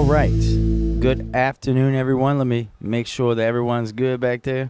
All right. Good afternoon, everyone. Let me make sure that everyone's good back there.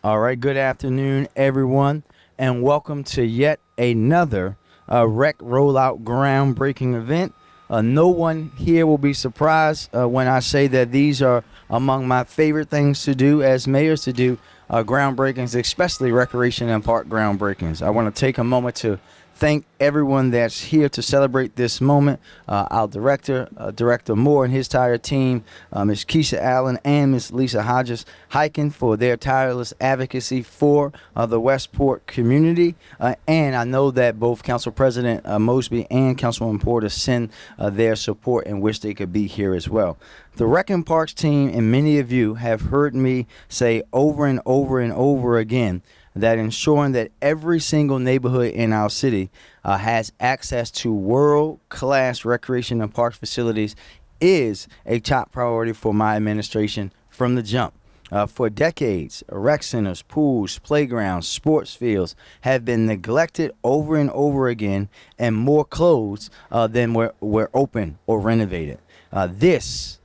All right. Good afternoon, everyone, and welcome to yet another rec rollout groundbreaking event. No one here will be surprised when I say that these are among my favorite things to do as mayors to do groundbreakings, especially recreation and park groundbreakings. I want to take a moment to thank everyone that's here to celebrate this moment. Our director, Director Moore, and his entire team, Ms. Keisha Allen and Ms. Lisa Hodges Hiking for their tireless advocacy for the Westport community. And I know that both Council President Mosby and Councilwoman Porter send their support and wish they could be here as well. The Rec and Parks team and many of you have heard me say over and over and over again that ensuring that every single neighborhood in our city has access to world-class recreation and parks facilities is a top priority for my administration from the jump. For decades, rec centers, pools, playgrounds, sports fields have been neglected over and over again, and more closed than were open or renovated. This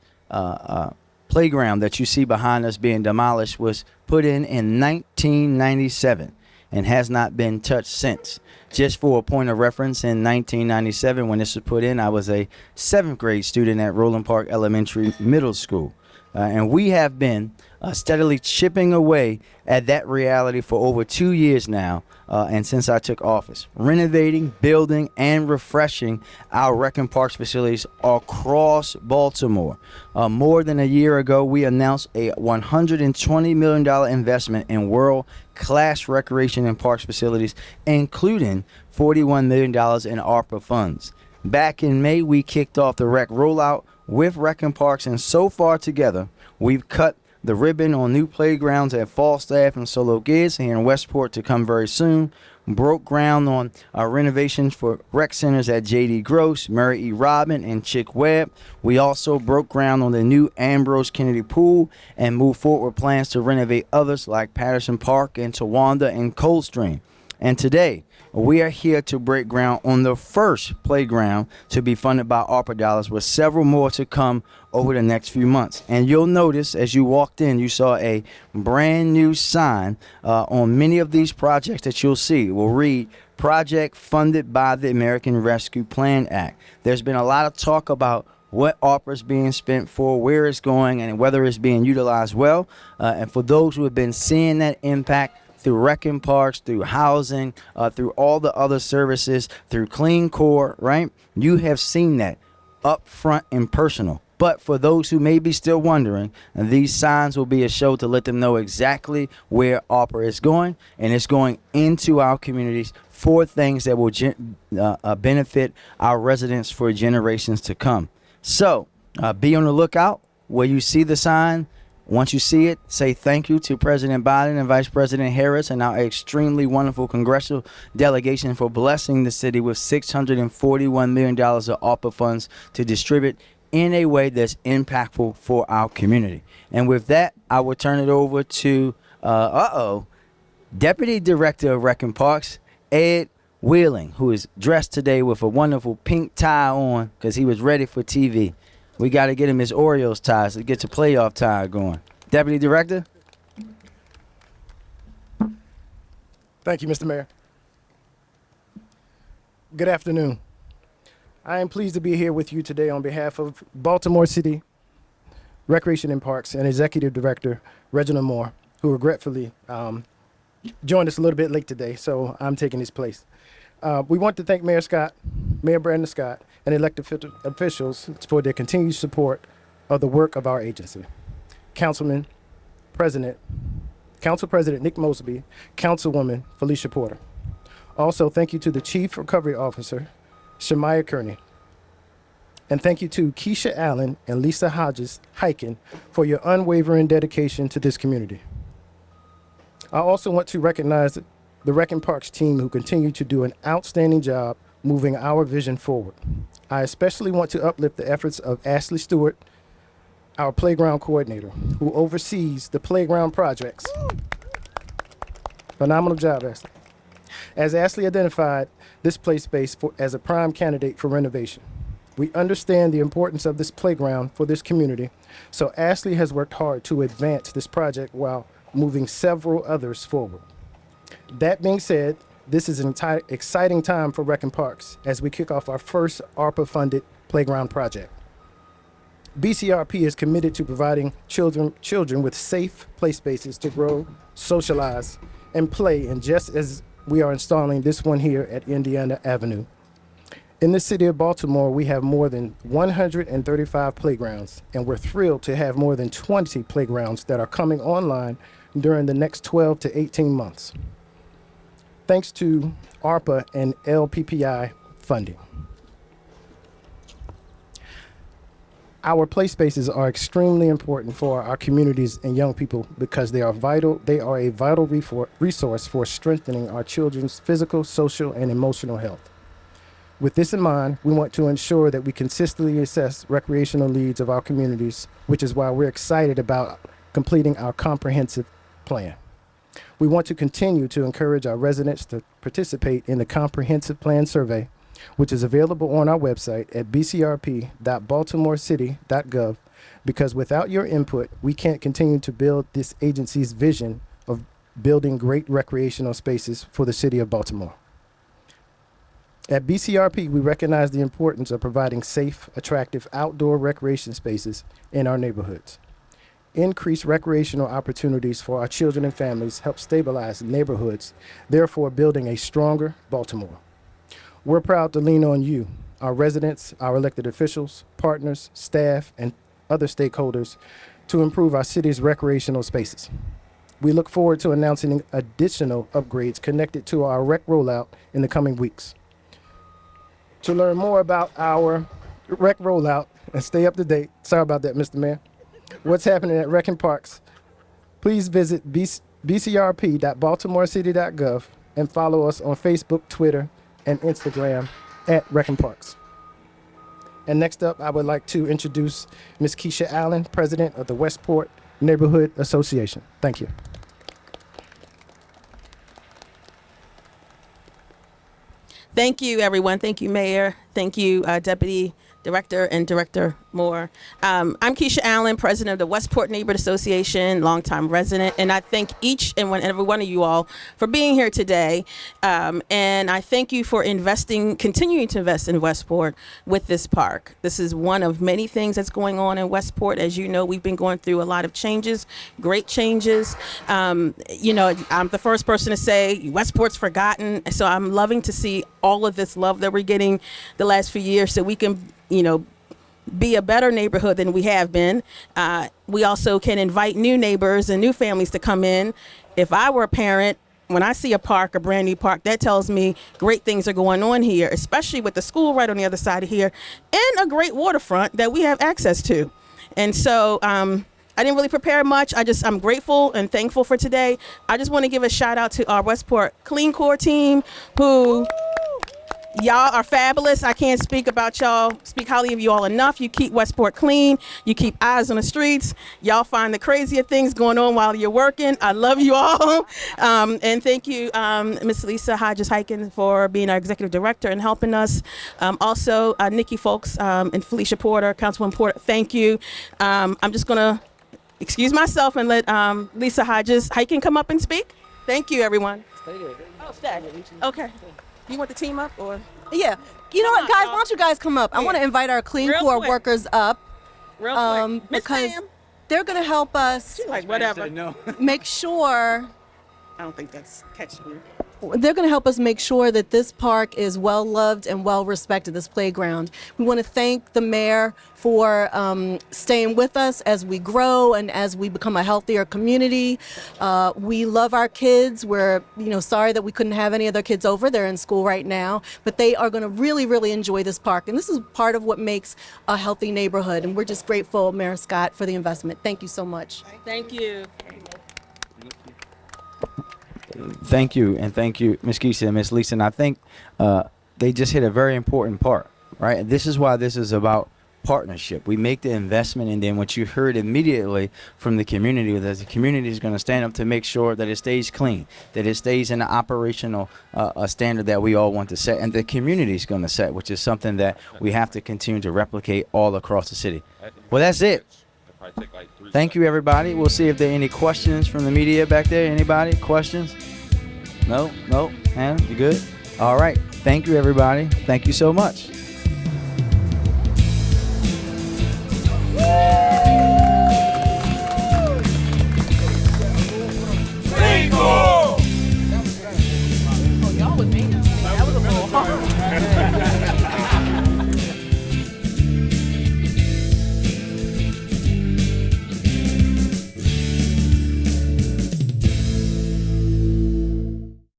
playground that you see behind us being demolished was put in 1997 and has not been touched since. Just for a point of reference, in 1997, when this was put in, I was a 7th grade student at Roland Park Elementary Middle School. And we have been steadily chipping away at that reality for over 2 years now, and since I took office, renovating, building, and refreshing our rec and parks facilities across Baltimore. More than a year ago, we announced a $120 million investment in world-class recreation and parks facilities, including $41 million in ARPA funds. Back in May, we kicked off the rec rollout with Rec and Parks, and so far together, we've cut the ribbon on new playgrounds at Falstaff and Solo Gibbs here in Westport to come very soon. Broke ground on renovations for rec centers at J.D. Gross, Murray E. Robin, and Chick Webb. We also broke ground on the new Ambrose Kennedy Pool and moved forward with plans to renovate others like Patterson Park and Towanda and Coldstream. And today, we are here to break ground on the first playground to be funded by ARPA dollars, with several more to come over the next few months. And you'll notice as you walked in, you saw a brand new sign on many of these projects that you'll see. It will read, "Project funded by the American Rescue Plan Act." There's been a lot of talk about what ARPA is being spent for, where it's going, and whether it's being utilized well. And for those who have been seeing that impact through Rec and Parks, through housing, through all the other services, through Clean Core, right? You have seen that up front and personal. But for those who may be still wondering, these signs will be a show to let them know exactly where ARPA is going, and it's going into our communities for things that will benefit our residents for generations to come. So be on the lookout where you see the sign. Once you see it, say thank you to President Biden and Vice President Harris and our extremely wonderful congressional delegation for blessing the city with $641 million of ARPA funds to distribute in a way that's impactful for our community. And with that, I will turn it over to Deputy Director of Rec and Parks, Ed Wheeling, who is dressed today with a wonderful pink tie on because he was ready for TV. We got to get him his Orioles tie so he gets a playoff tie going. Deputy Director? Thank you, Mr. Mayor. Good afternoon. I am pleased to be here with you today on behalf of Baltimore City Recreation and Parks and Executive Director Reginald Moore, who regretfully joined us a little bit late today, so I'm taking his place. We want to thank Mayor Scott, Mayor Brandon Scott, and elected officials for their continued support of the work of our agency. Council President Nick Mosby, Councilwoman Felicia Porter. Also, thank you to the Chief Recovery Officer, Shemaya Kearney. And thank you to Keisha Allen and Lisa Hodges Hiking for your unwavering dedication to this community. I also want to recognize the Rec and Parks team who continue to do an outstanding job moving our vision forward. I especially want to uplift the efforts of Ashley Stewart, our playground coordinator, who oversees the playground projects. Phenomenal job, Ashley. As Ashley identified this play space as a prime candidate for renovation. We understand the importance of this playground for this community, so Ashley has worked hard to advance this project while moving several others forward. That being said, this is an exciting time for Rec and Parks as we kick off our first ARPA-funded playground project. BCRP is committed to providing children with safe play spaces to grow, socialize, and play, and just as we are installing this one here at Indiana Avenue. In the city of Baltimore, we have more than 135 playgrounds, and we're thrilled to have more than 20 playgrounds that are coming online during the next 12 to 18 months, thanks to ARPA and LPPI funding. Our play spaces are extremely important for our communities and young people because they are vital. They are a vital resource for strengthening our children's physical, social, and emotional health. With this in mind, we want to ensure that we consistently assess recreational needs of our communities, which is why we're excited about completing our comprehensive plan. We want to continue to encourage our residents to participate in the comprehensive plan survey, which is available on our website at bcrp.baltimorecity.gov, because without your input, we can't continue to build this agency's vision of building great recreational spaces for the city of Baltimore. At BCRP, we recognize the importance of providing safe, attractive outdoor recreation spaces in our neighborhoods. Increased recreational opportunities for our children and families help stabilize neighborhoods, therefore building a stronger Baltimore. We're proud to lean on you, our residents, our elected officials, partners, staff, and other stakeholders to improve our city's recreational spaces. We look forward to announcing additional upgrades connected to our rec rollout in the coming weeks. To learn more about our rec rollout and stay up to date, sorry about that, Mr. Mayor, what's happening at Rec and Parks, please visit bcrp.baltimorecity.gov and follow us on Facebook, Twitter, and Instagram at Rec and Parks. And next up, I would like to introduce Ms. Keisha Allen, President of the Westport Neighborhood Association. Thank you. Thank you, everyone. Thank you, Mayor. Thank you, Deputy Director and Director Moore. I'm Keisha Allen, President of the Westport Neighborhood Association, longtime resident, and I thank each and every one of you all for being here today. And I thank you for continuing to invest in Westport with this park. This is one of many things that's going on in Westport. As you know, we've been going through a lot of changes, great changes. I'm the first person to say Westport's forgotten, so I'm loving to see all of this love that we're getting the last few years so we can, be a better neighborhood than we have been. We also can invite new neighbors and new families to come in. If I were a parent, when I see a brand new park, that tells me great things are going on here, especially with the school right on the other side of here and a great waterfront that we have access to. And so I didn't really prepare much. I'm grateful and thankful for today. I just want to give a shout out to our Westport Clean Core team who... Y'all are fabulous. I can't speak highly of you all enough. You keep Westport clean. You keep eyes on the streets. Y'all find the crazier things going on while you're working. I love you all. And thank you, Ms. Lisa Hodges-Hyken, for being our executive director and helping us. Also, Nikki Folks and Felicia Porter, Councilwoman Porter, thank you. I'm just going to excuse myself and let Lisa Hodges-Hyken come up and speak. Thank you, everyone. Stay there. Oh, stay. Okay. You want the team up or? Yeah. You know what, guys? Why don't you guys come up? I want to invite our Clean Core workers up. Real quick. Because Ma'am. they're going to help us Like, whatever. No. make sure. I don't think that's catching you. They're going to help us make sure that this park is well loved and well respected, this playground. We want to thank the mayor for staying with us as we grow and as we become a healthier community. We love our kids. We're sorry that we couldn't have any other kids over. They're in school right now, but they are going to really, really enjoy this park. And this is part of what makes a healthy neighborhood. And we're just grateful, Mayor Scott, for the investment. Thank you so much. Thank you. Thank you, and thank you, Ms. Keisha and Ms. Lisa. And I think they just hit a very important part, right? And this is why this is about partnership. We make the investment, and then what you heard immediately from the community was that the community is going to stand up to make sure that it stays clean, that it stays in the operational standard that we all want to set, and the community is going to set, which is something that we have to continue to replicate all across the city. Well, that's it. Thank you, everybody. We'll see if there are any questions from the media back there. Anybody? Questions? No? Hannah, you good? All right. Thank you, everybody. Thank you so much.